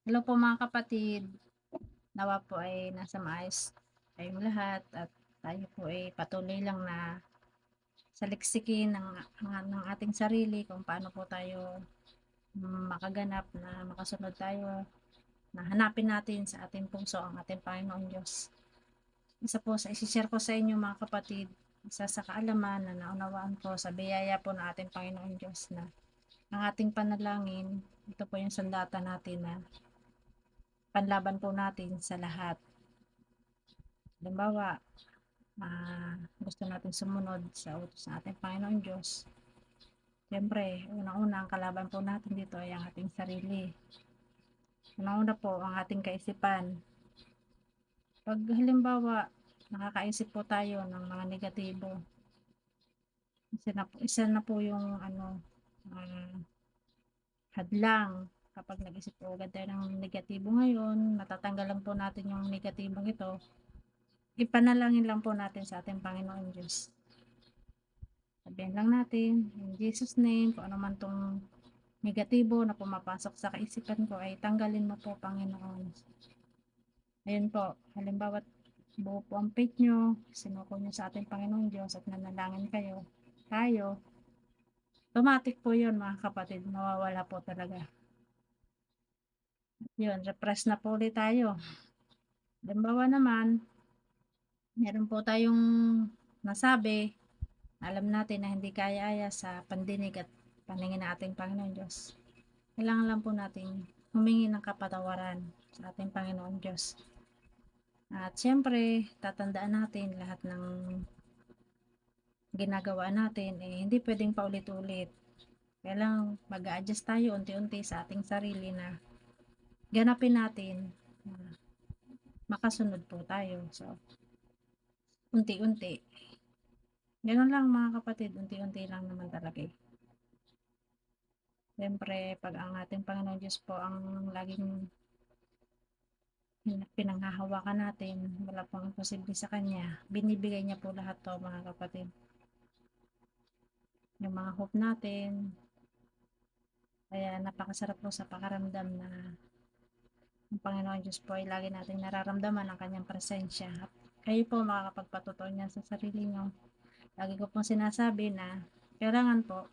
Hello po mga kapatid, nawa po ay nasa maayos tayong lahat at tayo po ay patuloy lang na saliksikin ng ating sarili kung paano po tayo makaganap na makasunod tayo, na hanapin natin sa ating puso ang ating Panginoong Diyos. Isa po sa isi-share ko sa inyo mga kapatid, isa sa kaalaman na naunawaan ko sa biyaya po ng ating Panginoong Diyos na ang ating panalangin, ito po yung sandata natin na panlaban po natin sa lahat. Halimbawa, gusto natin sumunod sa utos ng ating Panginoong Diyos. Siyempre, unang-una ang kalaban po natin dito ay ang ating sarili. Unang-una po ang ating kaisipan. Pag halimbawa, nakakaisip po tayo ng mga negatibo, isa na po yung hadlang. Kapag nag-isip po agad tayo ng negatibo ngayon, matatanggalan po natin yung negatibong ito, ipanalangin lang po natin sa ating Panginoong Diyos. Sabihin lang natin, in Jesus name, kung ano man tong negatibo na pumapasok sa kaisipan ko ay tanggalin mo po, Panginoon. Ayun po, halimbawa buo po ang faith nyo, sinuko nyo sa ating Panginoong Diyos at nanalangin tayo, automatic po yun mga kapatid, mawawala po talaga. Yun, refresh na po ulit tayo. Halimbawa naman, meron po tayong nasabi, alam natin na hindi kaya-aya sa pandinig at paningin ng ating Panginoon Diyos. Kailangan lang po natin humingi ng kapatawaran sa ating Panginoon Diyos. At siyempre, tatandaan natin lahat ng ginagawa natin, hindi pwedeng paulit-ulit. Kailangan mag-a-adjust tayo unti-unti sa ating sarili na ganapin natin na makasunod po tayo. So, unti-unti. Ganun lang mga kapatid, unti-unti lang naman talaga eh. Siyempre, pag ang ating Panginoon Diyos po ang laging pinanghahawakan natin, wala pong imposible sa Kanya. Binibigay niya po lahat to mga kapatid. Yung mga hope natin, kaya napakasarap po sa pakaramdam na ang Panginoon Diyos po ay lagi nating nararamdaman ang Kanyang presensya. At kayo po makakapagpatotoo niyan sa sarili niyo. Lagi ko pong sinasabi na kailangan po,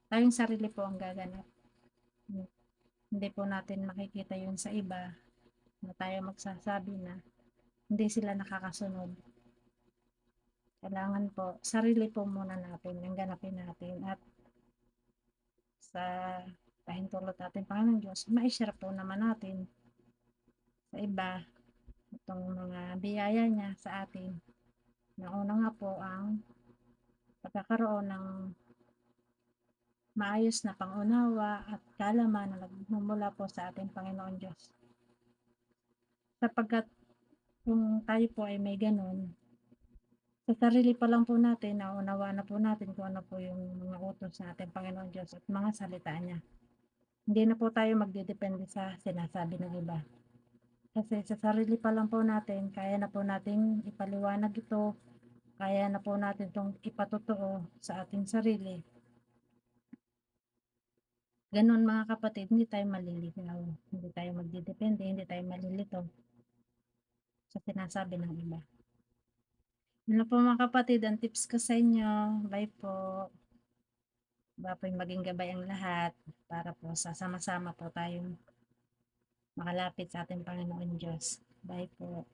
tayong sarili po ang gaganap. Hindi po natin makikita yun sa iba na tayo magsasabi na hindi sila nakakasunod. Kailangan po, sarili po muna natin ang ganapin natin at sa pahintulot natin Panginoon Diyos, ma-share po naman natin sa iba itong mga biyaya niya sa atin. Na una nga po ang pagkakaroon ng maayos na pangunawa at kaalaman na nagmumula po sa ating Panginoon Diyos. Sapagkat kung tayo po ay may ganun, sa sarili pa lang po natin, naunawaan na po natin kung ano po yung mga utos ng ating Panginoon Diyos at mga salita niya. Hindi na po tayo magdedepende sa sinasabi ng iba. Kasi sa sarili pa lang po natin, kaya na po nating ipaliwanag ito, kaya na po natin itong ipatotoo sa ating sarili. Ganun mga kapatid, hindi tayo maliligaw, hindi tayo magdedepende, hindi tayo malilito sa sinasabi ng iba. Yun lang po mga kapatid, ang tips ko sa inyo. Bye po. Baka po'y maging gabay ang lahat para po sa sama-sama po tayong makalapit sa ating Panginoon Diyos. Bye po.